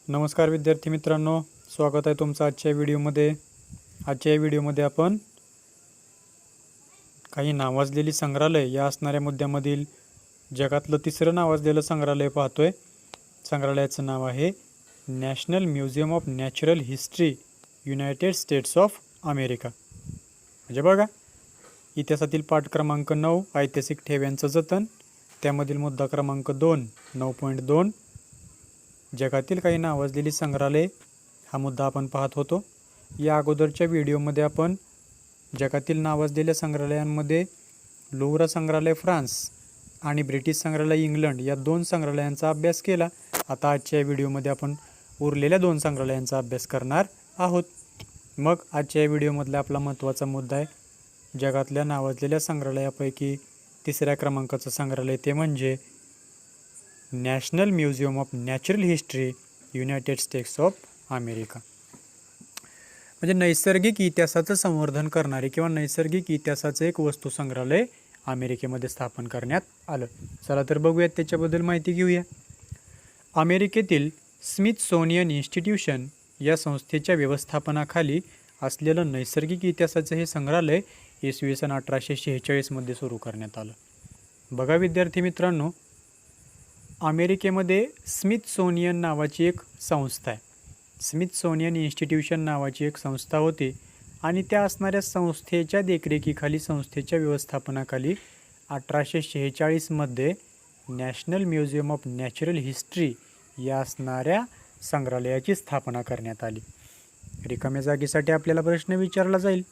नमस्कार विद्यार्थी मित्रांनो, स्वागत आहे तुमचं आजच्या व्हिडिओमध्ये। आजच्या व्हिडिओमध्ये आपण काही नावाजलेली संग्रहालय या असणाऱ्या मुद्द्यामधील जगातलं तिसरं नावाजलेलं संग्रहालय पाहतोय। संग्रहालयाचं नाव आहे national museum of natural history, United States of America. म्हणजे बघा, इतिहासातील पाठ क्रमांक 9 ऐतिहासिक ठेव्यांचं जतन, त्यामधील मुद्दा क्रमांक 2 9.2 जगातील काही नावाजलेली संग्रहालय हा मुद्दा आपण पाहत होतो। या अगोदरच्या व्हिडिओमध्ये आपण जगातील नावाजलेल्या संग्रहालयांमध्ये लोव्र संग्रहालय फ्रान्स आणि ब्रिटिश संग्रहालय इंग्लंड या दोन संग्रहालयांचा अभ्यास केला। आता आजच्या व्हिडिओमध्ये आपण उरलेल्या दोन संग्रहालयांचा अभ्यास करणार आहोत। मग आजच्या व्हिडिओमधला आपला महत्त्वाचा मुद्दा आहे जगातल्या नावाजलेल्या संग्रहालयापैकी तिसऱ्या क्रमांकाचं संग्रहालय, ते म्हणजे national museum of natural history, United States of America. म्हणजे नैसर्गिक इतिहासाचं संवर्धन करणारे किंवा नैसर्गिक इतिहासाचं एक वस्तू संग्रहालय अमेरिकेमध्ये स्थापन करण्यात आलं। चला तर बघूयात, त्याच्याबद्दल माहिती घेऊया। अमेरिकेतील स्मिथसोनियन इन्स्टिट्यूशन या संस्थेच्या व्यवस्थापनाखाली असलेलं नैसर्गिक इतिहासाचं हे संग्रहालय इसवी सन 1846 मध्ये सुरू करण्यात आलं। बघा विद्यार्थी मित्रांनो, अमेरिकेमध्ये स्मिथसोनियन नावाची एक संस्था आहे। स्मिथसोनियन इन्स्टिट्यूशन नावाची एक संस्था होती आणि त्या असणाऱ्या संस्थेच्या देखरेखीखाली, संस्थेच्या व्यवस्थापनाखाली 1846 मध्ये national museum of natural history या असणाऱ्या संग्रहालयाची स्थापना करण्यात आली। रिकाम्या जागेसाठी आपल्याला प्रश्न विचारला जाईल,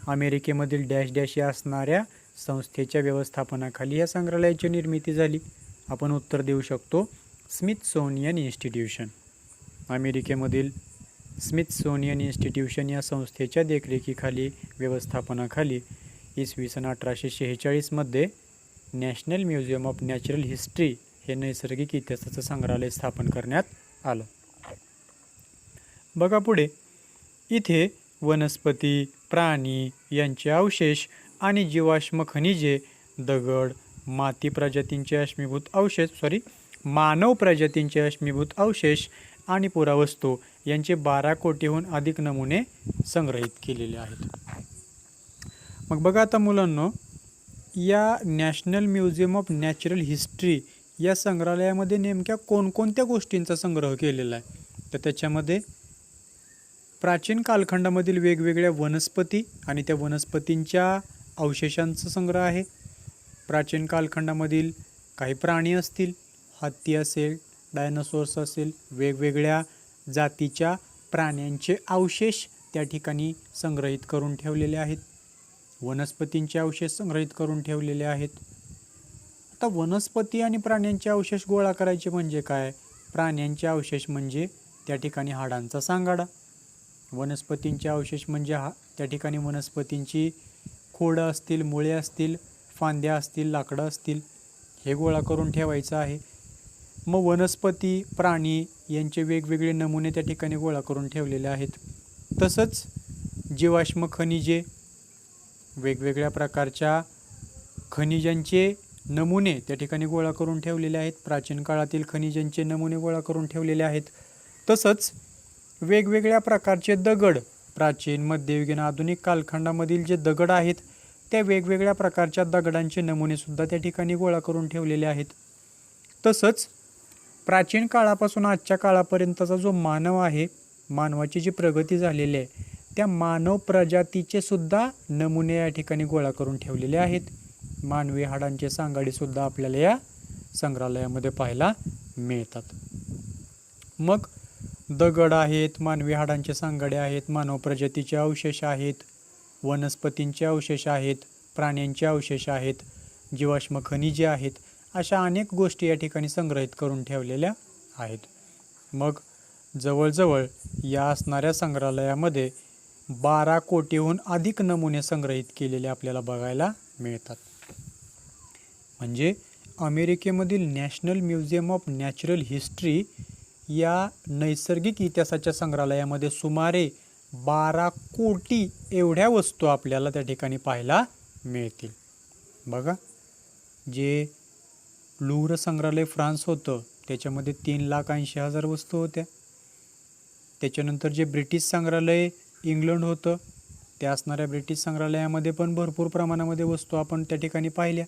अमेरिकेमधील डॅश डॅश या असणाऱ्या संस्थेच्या व्यवस्थापनाखाली या संग्रहालयाची निर्मिती झाली। आपण उत्तर देऊ शकतो स्मिथसोनियन इन्स्टिट्यूशन। अमेरिकेमधील स्मिथसोनियन इन्स्टिट्यूशन या संस्थेच्या देखरेखीखाली, व्यवस्थापनाखाली इसवी सन 1846 मध्ये national museum of natural history हे नैसर्गिक इतिहासाचं संग्रहालय स्थापन करण्यात आलं। बघा पुढे, इथे वनस्पती, प्राणी यांचे अवशेष आणि जीवाश्म खनिजे, दगड, माती प्रजातींचे अश्मीभूत अवशेष मानव प्रजातींचे अश्मीभूत अवशेष आणि पुरावस्तू यांचे 12 कोटीहून अधिक नमुने संग्रहित केलेले आहेत। मग बघा आता मुलांनो, या national museum of natural history या संग्रहालयामध्ये नेमक्या कोणकोणत्या गोष्टींचा संग्रह केलेला आहे, तर त्याच्यामध्ये प्राचीन कालखंडामधील वेगवेगळ्या वनस्पती आणि त्या वनस्पतींच्या अवशेषांचा संग्रह आहे। प्राचीन कालखंडामधील काही प्राणी असतील, हत्ती असेल, डायनासोर्स असेल, वेगवेगळ्या जातीच्या प्राण्यांचे अवशेष त्या ठिकाणी संग्रहित करून ठेवलेले आहेत। वनस्पतींचे अवशेष संग्रहित करून ठेवलेले आहेत। आता वनस्पती आणि प्राण्यांचे अवशेष गोळा करायचे म्हणजे काय? प्राण्यांचे अवशेष म्हणजे त्या ठिकाणी हाडांचा सांगाडा, वनस्पतींचे अवशेष म्हणजे त्या ठिकाणी वनस्पतींची खोडं असतील, मुळे असतील, फांद्या असतील, लाकडं असतील, हे गोळा करून ठेवायचं आहे। मग वनस्पती, प्राणी यांचे वेगवेगळे नमुने त्या ठिकाणी गोळा करून ठेवलेले आहेत। तसंच जीवाश्म खनिजे, वेगवेगळ्या प्रकारच्या खनिजांचे नमुने त्या ठिकाणी गोळा करून ठेवलेले आहेत। प्राचीन काळातील खनिजांचे नमुने गोळा करून ठेवलेले आहेत। तसंच वेगवेगळ्या प्रकारचे दगड, प्राचीन, मध्ययुगीन, आधुनिक कालखंडामधील जे दगड आहेत त्या वेगवेगळ्या प्रकारच्या दगडांचे नमुनेसुद्धा त्या ठिकाणी गोळा करून ठेवलेले आहेत। तसंच प्राचीन काळापासून आजच्या काळापर्यंतचा जो मानव आहे, मानवाची जी प्रगती झालेली आहे, त्या मानव प्रजातीचे सुद्धा नमुने या ठिकाणी गोळा करून ठेवलेले आहेत। मानवी हाडांचे सांगाडेसुद्धा आपल्याला या संग्रहालयामध्ये पाहायला मिळतात। मग दगड आहेत, मानवी हाडांचे सांगाडे आहेत, मानव प्रजातीचे अवशेष आहेत, वनस्पतींचे अवशेष आहेत, प्राण्यांचे अवशेष आहेत, जीवाश्म खनिजे आहेत, अशा अनेक गोष्टी या ठिकाणी संग्रहित करून ठेवलेल्या आहेत। मग जवळजवळ या असणाऱ्या संग्रहालयामध्ये 12 कोटीहून अधिक नमुने संग्रहित केलेले आपल्याला बघायला मिळतात। म्हणजे अमेरिकेमधील national museum of natural history या नैसर्गिक इतिहासाच्या संग्रहालयामध्ये सुमारे 12 कोटी एवढ्या वस्तू आपल्याला त्या ठिकाणी पाहायला मिळतील। बघा, जे लुव्र संग्रहालय फ्रान्स होतं त्याच्यामध्ये 3,80,000 वस्तू होत्या। त्याच्यानंतर जे ब्रिटिश संग्रहालय इंग्लंड होतं त्या असणाऱ्या ब्रिटिश संग्रहालयामध्ये पण भरपूर प्रमाणामध्ये वस्तू आपण त्या ठिकाणी पाहिल्या.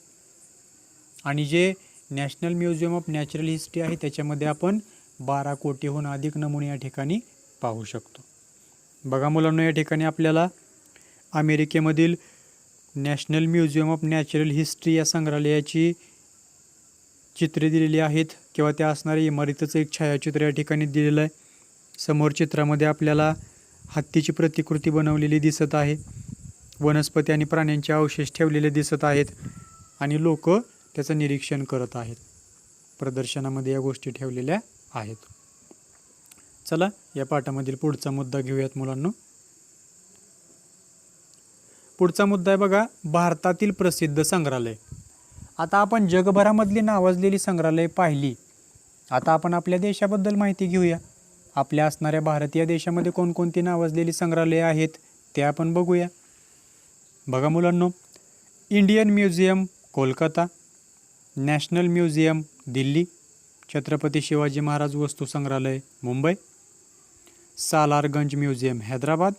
आणि जे national museum of natural history आहे त्याच्यामध्ये आपण 12 कोटीहून अधिक नमुने या ठिकाणी पाहू शकतो. बघा मुलांना, या ठिकाणी आपल्याला अमेरिकेमधील national museum of natural history या संग्रहालयाची चित्रे दिलेली आहेत किंवा त्या असणाऱ्या इमारतीचं एक छायाचित्र या ठिकाणी दिलेलं आहे. समोर चित्रामध्ये आपल्याला हत्तीची प्रतिकृती बनवलेली दिसत आहे. वनस्पती आणि प्राण्यांचे अवशेष ठेवलेले दिसत आहेत आणि लोक त्याचं निरीक्षण करत आहेत. प्रदर्शनामध्ये या गोष्टी ठेवलेल्या आहेत. चला या पाठामधील पुढचा मुद्दा घेऊयात मुलांनो. पुढचा मुद्दा आहे बघा, भारतातील प्रसिद्ध संग्रहालय. आता आपण जगभरामधली नावाजलेली संग्रहालय पाहिली. आता आपण आपल्या देशाबद्दल माहिती घेऊया. आपल्या असणाऱ्या भारतीय देशामध्ये कोणकोणती नावाजलेली संग्रहालये आहेत ते आपण बघूया. बघा मुलांनो, Indian museum Kolkata, national museum Delhi, Chhatrapati Shivaji Maharaj Vastu Sangrahalaya Mumbai, Salar Jung museum Hyderabad,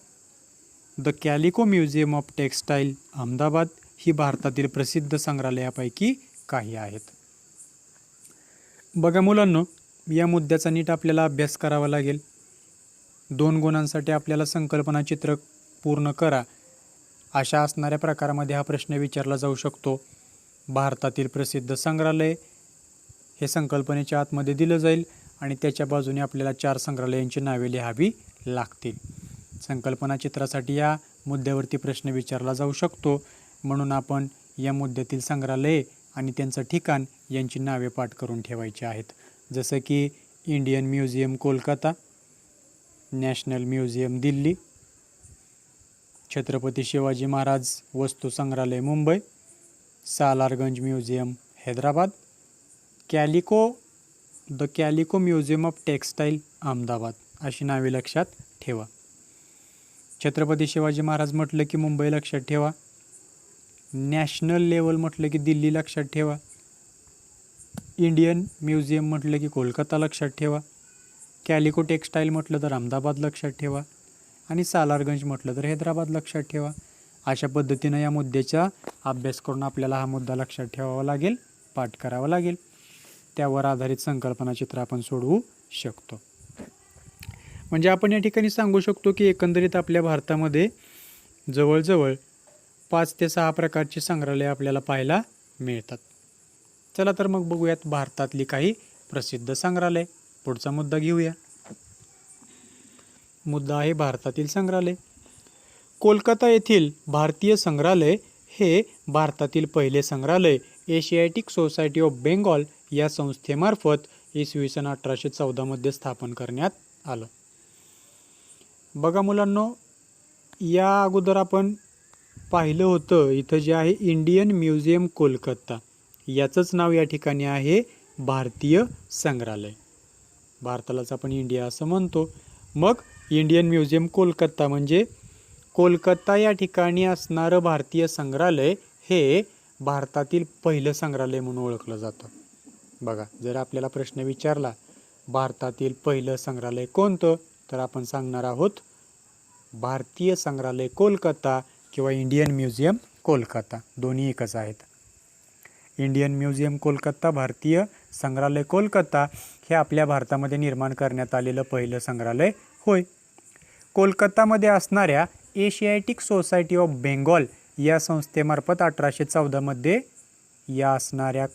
the Calico museum of textile Ahmedabad ही भारतातील प्रसिद्ध संग्रहालयापैकी काही आहेत. बघा मुलांनो, या मुद्द्याचा नीट आपल्याला अभ्यास करावा लागेल. 2 गुणांसाठी आपल्याला संकल्पना चित्र पूर्ण करा अशा असणाऱ्या प्रकारामध्ये हा प्रश्न विचारला जाऊ शकतो. भारतातील प्रसिद्ध संग्रहालय हे संकल्पनेच्या आतमध्ये दिलं जाईल आणि त्याच्या बाजूने आपल्याला 4 संग्रहालयांची नावे लिहावी लागतील. संकल्पना चित्रासाठी या मुद्द्यावरती प्रश्न विचारला जाऊ शकतो. म्हणून आपण या मुद्द्यातील संग्रहालये आणि त्यांचं ठिकाण यांची नावे पाठ करून ठेवायची आहेत. जसं की Indian museum Kolkata, national museum Delhi, Chhatrapati Shivaji Maharaj Vastu Sangrahalaya Mumbai, Salar Jung museum Hyderabad, the Calico museum of textile Ahmedabad अशी नावे लक्षात ठेवा. छत्रपती शिवाजी महाराज म्हटलं की मुंबई लक्षात ठेवा. नॅशनल लेवल म्हटलं की दिल्ली लक्षात ठेवा. इंडियन म्युझियम म्हटलं की कोलकाता लक्षात ठेवा. कॅलिको टेक्सटाईल म्हटलं तर अहमदाबाद लक्षात ठेवा आणि सालारगंज म्हटलं तर हैदराबाद लक्षात ठेवा. अशा पद्धतीनं या मुद्द्याचा अभ्यास करून आपल्याला हा मुद्दा लक्षात ठेवावा लागेल, पाठ करावा लागेल. त्यावर आधारित संकल्पना चित्र आपण सोडवू शकतो. म्हणजे आपण या ठिकाणी सांगू शकतो की एकंदरीत आपल्या भारतामध्ये जवळजवळ 5 ते 6 प्रकारची संग्रहालये आपल्याला पाहायला मिळतात. चला तर मग बघूयात भारतातली काही प्रसिद्ध संग्रहालय. पुढचा मुद्दा घेऊया. मुद्दा आहे भारतातील संग्रहालय. कोलकाता येथील भारतीय संग्रहालय हे भारतातील पहिले संग्रहालय एशियाटिक सोसायटी ऑफ बेंगॉल या संस्थेमार्फत इसवी सन 1814 मध्ये स्थापन करण्यात आलं. बघा मुलांनो, या अगोदर आपण पाहिलं होतं इथं जे आहे इंडियन म्युझियम कोलकाता, याचंच नाव या ठिकाणी आहे भारतीय संग्रहालय. भारतालाच आपण इंडिया असं म्हणतो. मग इंडियन म्युझियम कोलकाता म्हणजे कोलकाता या ठिकाणी असणारं भारतीय संग्रहालय हे भारतातील पहिलं संग्रहालय म्हणून ओळखलं जातं. बघा, जर आपल्याला प्रश्न विचारला भारतातील पहिलं संग्रहालय कोणतं, तर आपण सांगणार आहोत भारतीय संग्रहालय कोलकाता किंवा इंडियन म्युझियम कोलकाता, दोन्ही एकच आहेत. इंडियन म्युझियम कोलकाता, भारतीय संग्रहालय कोलकाता हे आपल्या भारतामध्ये निर्माण करण्यात आलेलं पहिलं संग्रहालय होय. कोलकातामध्ये असणाऱ्या एशियाटिक सोसायटी ऑफ बेंगॉल या संस्थेमार्फत 1814 मध्ये या असणाऱ्या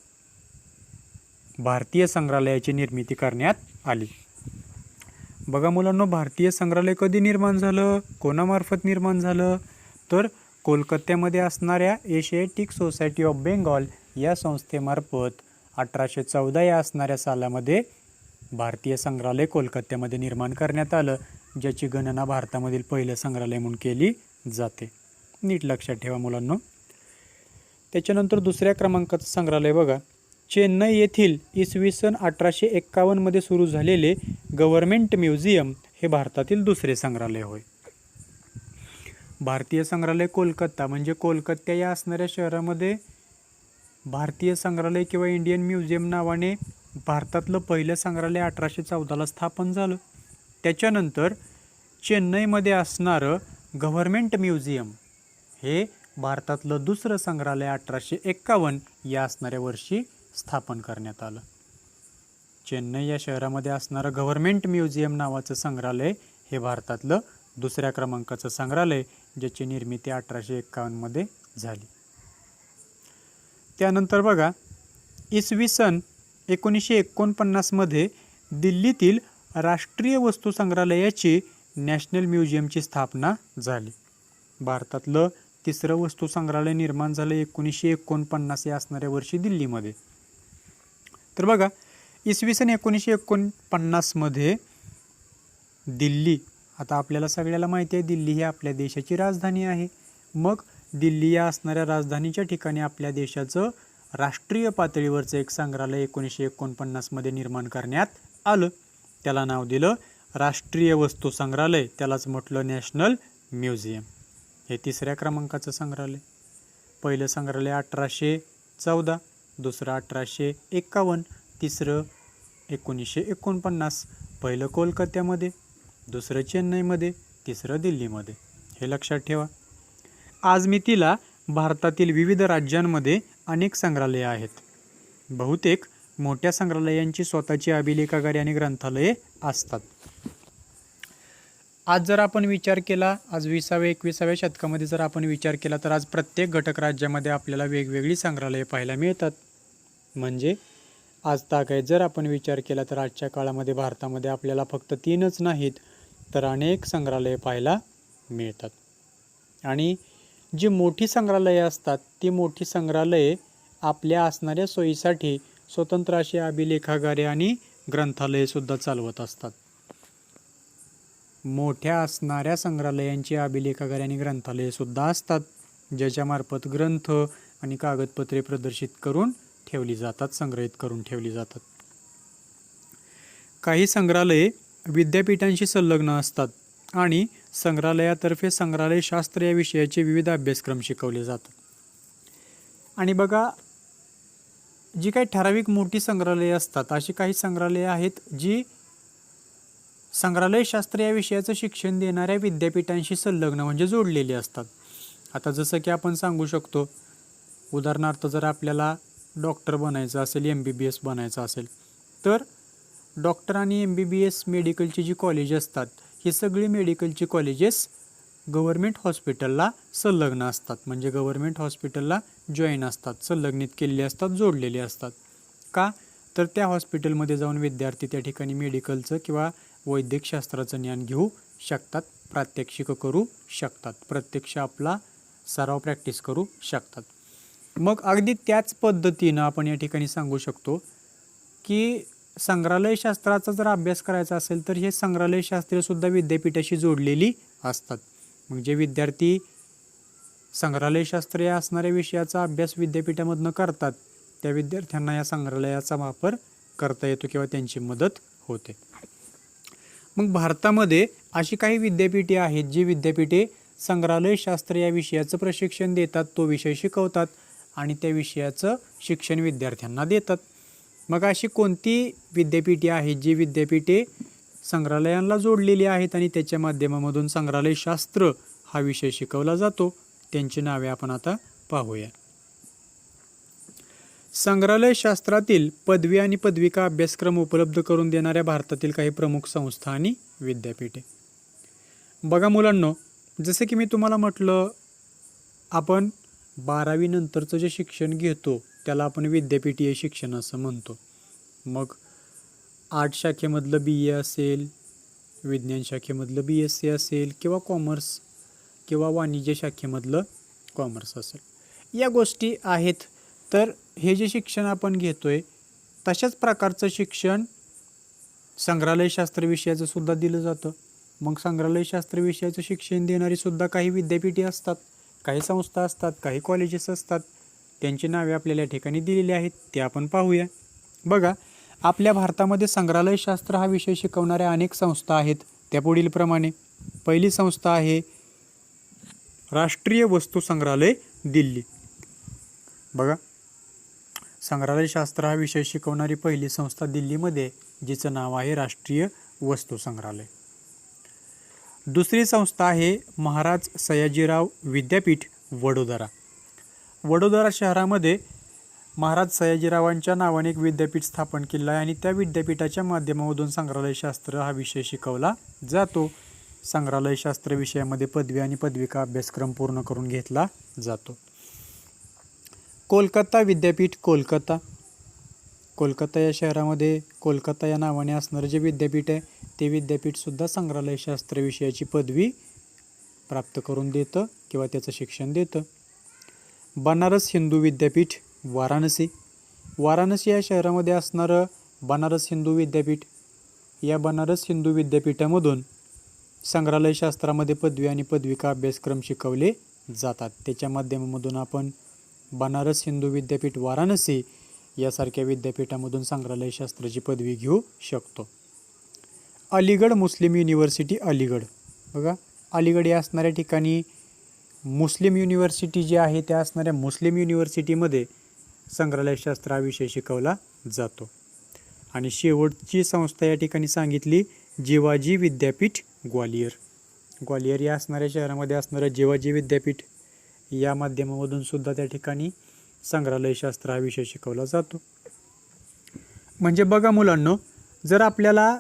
भारतीय संग्रहालयाची निर्मिती करण्यात आली. बघा मुलांनो, भारतीय संग्रहालय कधी निर्माण झालं, कोणामार्फत निर्माण झालं, तर कोलकात्यामध्ये असणाऱ्या एशियाटिक सोसायटी ऑफ बेंगॉल या संस्थेमार्फत 1814 या असणाऱ्या सालामध्ये भारतीय संग्रहालय कोलकात्यामध्ये निर्माण करण्यात आलं, ज्याची गणना भारतामधील पहिलं संग्रहालय म्हणून केली जाते. नीट लक्षात ठेवा मुलांनो. त्याच्यानंतर दुसऱ्या क्रमांकाचं संग्रहालय बघा, चेन्नई येथील इसवी सन 1851 मध्ये सुरू झालेले गव्हर्नमेंट म्युझियम हे भारतातील दुसरे संग्रहालय होय. भारतीय संग्रहालय कोलकाता म्हणजे कोलकाता या असणाऱ्या शहरामध्ये भारतीय संग्रहालय किंवा इंडियन म्युझियम नावाने भारतातलं पहिलं संग्रहालय 1814 स्थापन झालं. त्याच्यानंतर चेन्नईमध्ये असणारं गव्हर्मेंट म्युझियम हे भारतातलं दुसरं संग्रहालय 1851 या असणाऱ्या वर्षी स्थापन करण्यात आलं. चेन्नई या शहरामध्ये असणारं गव्हर्मेंट म्युझियम नावाचं संग्रहालय हे भारतातलं दुसऱ्या क्रमांकाचं संग्रहालय, ज्याची निर्मिती 1851 मध्ये झाली. त्यानंतर बघा, इसवी सन 1949 मध्ये दिल्लीतील राष्ट्रीय वस्तू संग्रहालयाची नॅशनल म्युझियमची स्थापना झाली. भारतातलं तिसरं वस्तू संग्रहालय निर्माण झालं 1949 या असणाऱ्या वर्षी दिल्लीमध्ये. तर बघा, इसवी सन 1949 मध्ये दिल्ली, आता आपल्याला सगळ्याला माहिती आहे दिल्ली ही आपल्या देशाची राजधानी आहे. मग दिल्ली या असणाऱ्या राजधानीच्या ठिकाणी आपल्या देशाचं राष्ट्रीय पातळीवरचं एक संग्रहालय 1949 मध्ये निर्माण करण्यात आलं. त्याला नाव दिलं राष्ट्रीय वस्तू संग्रहालय, त्यालाच म्हटलं नॅशनल म्युझियम. हे तिसऱ्या क्रमांकाचं संग्रहालय. पहिलं संग्रहालय 1814, दुसरं 1851, तिसरं 1949. पहिलं कोलकात्यामध्ये, दुसरं चेन्नईमध्ये, तिसरं दिल्लीमध्ये. हे लक्षात ठेवा. आज मी तिला भारतातील विविध राज्यांमध्ये अनेक संग्रहालये आहेत. बहुतेक मोठ्या संग्रहालयांची स्वतःची अभिलेखागारे आणि ग्रंथालये असतात. आज जर आपण विचार केला, आज 20व्या-21व्या शतकामध्ये जर आपण विचार केला, तर आज प्रत्येक घटक राज्यामध्ये आपल्याला वेगवेगळी संग्रहालये पाहायला मिळतात. म्हणजे आज तागायत जर आपण विचार केला तर आजच्या काळामध्ये भारतामध्ये आपल्याला फक्त 3च नाहीत तर अनेक संग्रहालये पाहायला मिळतात. आणि जी मोठी संग्रहालये असतात ती मोठी संग्रहालये आपल्या असणाऱ्या सोयीसाठी स्वतंत्र अशी अभिलेखागारे आणि ग्रंथालये सुद्धा चालवत असतात. मोठ्या असणाऱ्या संग्रहालयांची अभिलेखागारे आणि ग्रंथालये सुद्धा असतात, ज्याच्यामार्फत ग्रंथ आणि कागदपत्रे प्रदर्शित करून ठेवली जातात, संग्रहित करून ठेवली जातात. काही संग्रहालये विद्यापीठांशी संलग्न असतात आणि संग्रहालयातर्फे संग्रहालय शास्त्र या विषयाचे विविध अभ्यासक्रम शिकवले जातात. आणि बघा, जी काही ठराविक मोठी संग्रहालये असतात, अशी काही संग्रहालये आहेत जी संग्रहालय शास्त्र या विषयाचं शिक्षण देणाऱ्या विद्यापीठांशी संलग्न म्हणजे जोडलेली असतात. आता जसं की आपण सांगू शकतो, उदाहरणार्थ जर आपल्याला डॉक्टर बनायचं असेल, MBBS बनायचं असेल, तर डॉक्टर आणि MBBS मेडिकलची जी कॉलेज असतात, ही सगळी मेडिकलची कॉलेजेस गव्हर्मेंट हॉस्पिटलला संलग्न असतात. म्हणजे गव्हर्मेंट हॉस्पिटलला जॉईन असतात, संलग्नित केलेले असतात, जोडलेले असतात. का तर त्या हॉस्पिटलमध्ये जाऊन विद्यार्थी त्या ठिकाणी मेडिकलचं किंवा वैद्यकशास्त्राचं ज्ञान घेऊ शकतात, प्रात्यक्षिक करू शकतात, प्रत्यक्ष आपला सराव प्रॅक्टिस करू शकतात. मग अगदी त्याच पद्धतीनं आपण या ठिकाणी सांगू शकतो की संग्रहालय शास्त्राचा जर अभ्यास करायचा असेल तर हे संग्रहालय शास्त्रसुद्धा विद्यापीठाशी जोडलेली असतात. म्हणजे विद्यार्थी संग्रहालय शास्त्र या असणाऱ्या विषयाचा अभ्यास विद्यापीठामधनं करतात, त्या विद्यार्थ्यांना या संग्रहालयाचा वापर करता येतो किंवा त्यांची मदत होते. मग भारतामध्ये अशी काही विद्यापीठे आहेत जी विद्यापीठे संग्रहालय शास्त्र या विषयाचं प्रशिक्षण देतात, तो विषय शिकवतात आणि त्या विषयाचं शिक्षण विद्यार्थ्यांना देतात. मग अशी कोणती विद्यापीठे आहेत जी विद्यापीठे संग्रहालयांना जोडलेली आहेत आणि त्याच्या माध्यमामधून संग्रहालय शास्त्र हा विषय शिकवला जातो, त्यांची नावे आपण आता पाहूया. संग्रहालय शास्त्रातील पदवी आणि पदविका अभ्यासक्रम उपलब्ध करून देणाऱ्या भारतातील काही प्रमुख संस्था आणि विद्यापीठे. बघा मुलांनो, जसं की मी तुम्हाला म्हटलं, आपण 12वी नंतरचं जे शिक्षण घेतो त्याला आपण विद्यापीठीय शिक्षण असं म्हणतो. मग आर्ट शाखेमधलं BA असेल, विज्ञान शाखेमधलं BSc असेल किंवा कॉमर्स किंवा वाणिज्य शाखेमधलं कॉमर्स असेल, या गोष्टी आहेत. तर हे जे शिक्षण आपण घेतोय तशाच प्रकारचं शिक्षण संग्रहालय शास्त्र विषयाचं सुद्धा दिलं जातं. मग संग्रहालय शास्त्र विषयाचं शिक्षण देणारी सुद्धा काही विद्यापीठे असतात, काही संस्था असतात, काही कॉलेजेस असतात. त्यांची नावे आपल्याला या ठिकाणी दिलेली आहेत, ते आपण पाहूया. बघा, आपल्या भारतामध्ये संग्रहालय शास्त्र हा विषय शिकवणाऱ्या अनेक संस्था आहेत. त्या पुढील प्रमाणे. पहिली संस्था आहे राष्ट्रीय वस्तू संग्रहालय दिल्ली. बघा, संग्रहालय शास्त्र हा विषय शिकवणारी पहिली संस्था दिल्लीमध्ये, जिचं नाव आहे राष्ट्रीय वस्तू संग्रहालय. दुसरी संस्था आहे महाराज सयाजीराव विद्यापीठ वडोदरा. वडोदरा शहरामध्ये महाराज सयाजीरावांच्या नावाने एक विद्यापीठ स्थापन केलं आहे आणि त्या विद्यापीठाच्या माध्यमामधून संग्रहालयशास्त्र हा विषय शिकवला जातो. संग्रहालयशास्त्र विषयामध्ये पदवी आणि पदविका अभ्यासक्रम पूर्ण करून घेतला जातो. कोलकाता विद्यापीठ कोलकाता. कोलकाता या शहरामध्ये कोलकाता या नावाने असणारं जे विद्यापीठ आहे ते विद्यापीठसुद्धा संग्रहालयशास्त्र विषयाची पदवी प्राप्त करून देतं किंवा त्याचं शिक्षण देतं. बनारस हिंदू विद्यापीठ वाराणसी. वाराणसी या शहरामध्ये असणारं बनारस हिंदू विद्यापीठ, या बनारस हिंदू विद्यापीठामधून संग्रहालयशास्त्रामध्ये पदवी आणि पदविका अभ्यासक्रम शिकवले जातात. त्याच्या माध्यमामधून आपण बनारस हिंदू विद्यापीठ वाराणसी यासारख्या विद्यापीठामधून संग्रहालयशास्त्राची पदवी घेऊ शकतो. अलीगड मुस्लिम युनिव्हर्सिटी अलीगड. बघा, अलीगड या असणाऱ्या ठिकाणी मुस्लिम युनिव्हर्सिटी जी आहे त्या असणाऱ्या मुस्लिम युनिव्हर्सिटीमध्ये संग्रहालयशास्त्र हा विषय शिकवला जातो. आणि शेवटची संस्था या ठिकाणी सांगितली जिवाजी विद्यापीठ ग्वालियर. ग्वालियर या असणाऱ्या शहरामध्ये असणारं जिवाजी विद्यापीठ या माध्यमामधून सुद्धा त्या ठिकाणी संग्रहालयशास्त्र हा विषय शिकवला जातो. म्हणजे बघा मुलांनो, जर आपल्याला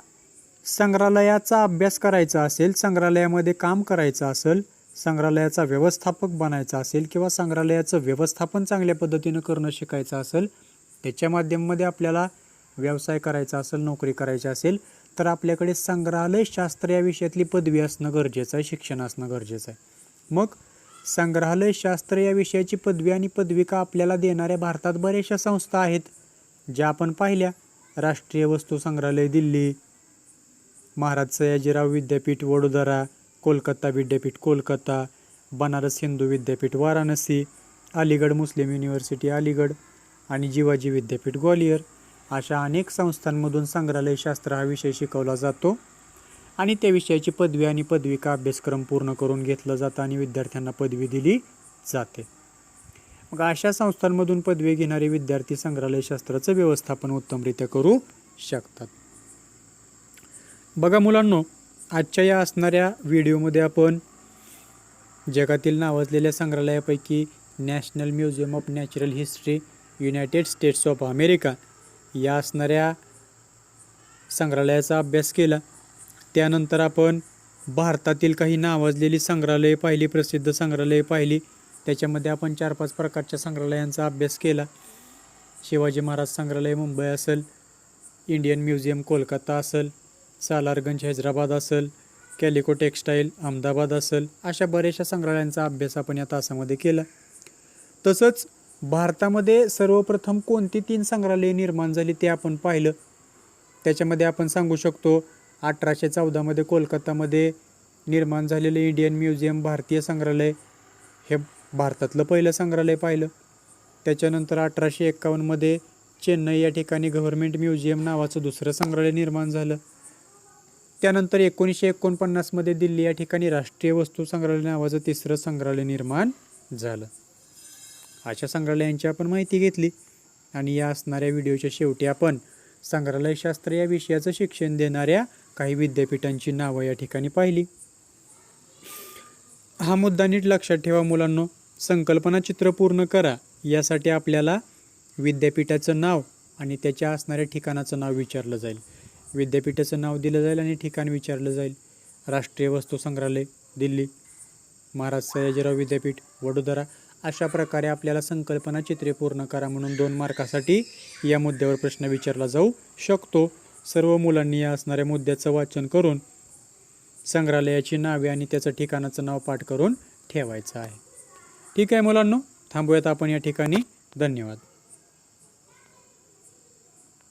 संग्रहालयाचा अभ्यास करायचा असेल, संग्रहालयामध्ये काम करायचं असेल, संग्रहालयाचा व्यवस्थापक बनायचा असेल किंवा संग्रहालयाचं व्यवस्थापन चांगल्या पद्धतीनं करणं शिकायचं असेल, त्याच्या माध्यमामध्ये आपल्याला व्यवसाय करायचा असेल, नोकरी करायची असेल, तर आपल्याकडे संग्रहालयशास्त्र या विषयातली पदवी असणं गरजेचं आहे, शिक्षण असणं गरजेचं आहे. मग संग्रहालयशास्त्र या विषयाची पदवी आणि पदविका आपल्याला देणाऱ्या भारतात बऱ्याचशा संस्था आहेत ज्या आपण पाहिल्या. राष्ट्रीय वस्तू संग्रहालय दिल्ली, महाराज सयाजीराव विद्यापीठ वडोदरा, कोलकाता विद्यापीठ कोलकाता, बनारस हिंदू विद्यापीठ वाराणसी, अलीगड मुस्लिम युनिव्हर्सिटी अलीगड आणि जिवाजी विद्यापीठ ग्वालियर. अशा अनेक संस्थांमधून संग्रहालयशास्त्र हा विषय शिकवला जातो आणि त्या विषयाची पदवी आणि पदविका अभ्यासक्रम पूर्ण करून घेतलं जातं आणि विद्यार्थ्यांना पदवी दिली जाते. मग अशा संस्थांमधून पदवी घेणारे विद्यार्थी संग्रहालयशास्त्राचं व्यवस्थापन उत्तमरित्या करू शकतात. बघा मुलांनो, आजच्या या असणाऱ्या व्हिडिओमध्ये आपण जगातील नावाजलेल्या संग्रहालयापैकी national museum of natural history, United States of America या असणाऱ्या संग्रहालयाचा अभ्यास केला. त्यानंतर आपण भारतातील काही नावाजलेली संग्रहालये पाहिली, प्रसिद्ध संग्रहालये पाहिली. त्याच्यामध्ये आपण 4-5 प्रकारच्या संग्रहालयांचा अभ्यास केला. शिवाजी महाराज संग्रहालय मुंबई असेल, इंडियन म्युझियम कोलकाता असेल, सालारगंज हैदराबाद असेल, कॅलिको टेक्स्टाईल अहमदाबाद असेल, अशा बऱ्याचशा संग्रहालयांचा अभ्यास आपण या तासामध्ये केला. तसंच भारतामध्ये सर्वप्रथम कोणती 3 संग्रहालये निर्माण झाली ते आपण पाहिलं. त्याच्यामध्ये आपण सांगू शकतो 1814मध्ये कोलकातामध्ये निर्माण झालेलं इंडियन म्युझियम भारतीय संग्रहालय हे भारतातलं पहिलं संग्रहालय पाहिलं. त्याच्यानंतर 1851मध्ये चेन्नई या ठिकाणी गव्हर्नमेंट म्युझियम नावाचं दुसरं संग्रहालय निर्माण झालं. त्यानंतर 1949मध्ये दिल्ली या ठिकाणी राष्ट्रीय वस्तू संग्रहालय नावाचं तिसरं संग्रहालय निर्माण झालं. अशा संग्रहालयांची आपण माहिती घेतली आणि या असणाऱ्या व्हिडिओच्या शेवटी आपण संग्रहालयशास्त्र या विषयाचं शिक्षण देणाऱ्या काही विद्यापीठांची नावं या ठिकाणी पाहिली. हा मुद्दा नीट लक्षात ठेवा मुलांनो. संकल्पना चित्र पूर्ण करा यासाठी आपल्याला विद्यापीठाचं नाव आणि त्याच्या असणाऱ्या ठिकाणाचं नाव विचारलं जाईल. विद्यापीठाचं नाव दिलं जाईल आणि ठिकाण विचारलं जाईल. राष्ट्रीय वस्तू संग्रहालय दिल्ली, महाराज सयाजीराव विद्यापीठ वडोदरा. अशा प्रकारे आपल्याला संकल्पना चित्रे पूर्ण करा म्हणून 2 मार्कासाठी या मुद्द्यावर प्रश्न विचारला जाऊ शकतो. सर्व मुलांनी या असणाऱ्या मुद्द्याचं वाचन करून संग्रहालयाची नावे आणि त्याचं ठिकाणाचं नाव पाठ करून ठेवायचं आहे. ठीक आहे मुलांनो, थांबूयात आपण या ठिकाणी. धन्यवाद.